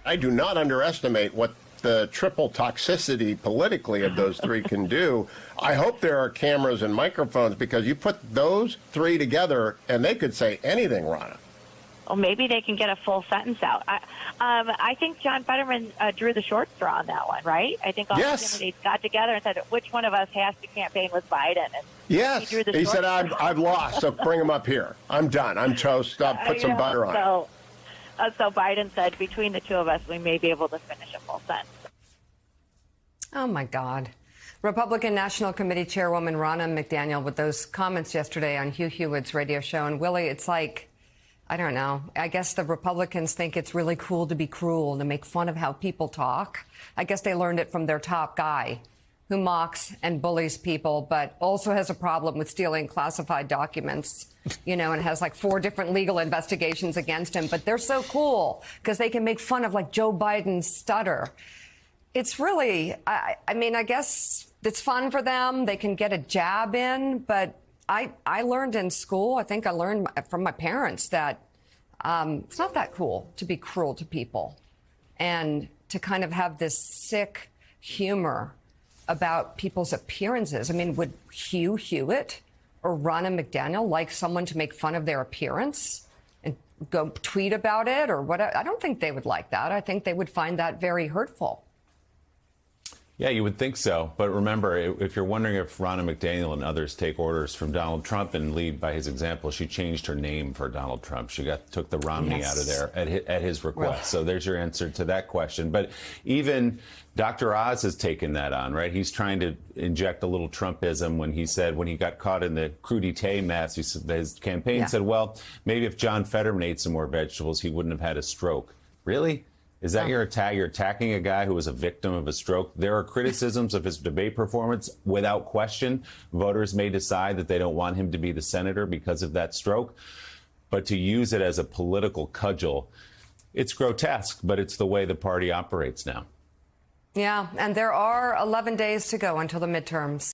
I do not underestimate what the triple toxicity politically of those three can do. I hope there are cameras and microphones, because you put those three together and they could say anything, Ronna. Well, maybe they can get a full sentence out. I think John Fetterman drew the short straw on that one, right? I think all the candidates got together and said, which one of us has to campaign with Biden? And yes, he said, I've lost, so bring him up here. I'm done. I'm toast. Put some butter on it. So Biden said, between the two of us, we may be able to finish a full sentence. Oh, my God. Republican National Committee Chairwoman Ronna McDaniel with those comments yesterday on Hugh Hewitt's radio show. And, Willie, it's like, I don't know. I guess the Republicans think it's really cool to be cruel, to make fun of how people talk. I guess they learned it from their top guy, who mocks and bullies people, but also has a problem with stealing classified documents, and has like 4 different legal investigations against him. But they're so cool because they can make fun of like Joe Biden's stutter. It's really, I mean, I guess it's fun for them. They can get a jab in, but I learned in school, I think I learned from my parents that it's not that cool to be cruel to people and to kind of have this sick humor about people's appearances. I mean, would Hugh Hewitt or Ronna McDaniel like someone to make fun of their appearance and go tweet about it or what? I don't think they would like that. I think they would find that very hurtful. Yeah, you would think so. But remember, if you're wondering if Ronna McDaniel and others take orders from Donald Trump and lead by his example, she changed her name for Donald Trump. She took the Romney out of there at his request. Well, so there's your answer to that question. But even Dr. Oz has taken that on, right? He's trying to inject a little Trumpism when he said, when he got caught in the crudité mess, his campaign said, well, maybe if John Fetterman ate some more vegetables, he wouldn't have had a stroke. Really? Is that your attack? You're attacking a guy who was a victim of a stroke. There are criticisms of his debate performance without question. Voters may decide that they don't want him to be the senator because of that stroke. But to use it as a political cudgel, it's grotesque, but it's the way the party operates now. Yeah, and there are 11 days to go until the midterms.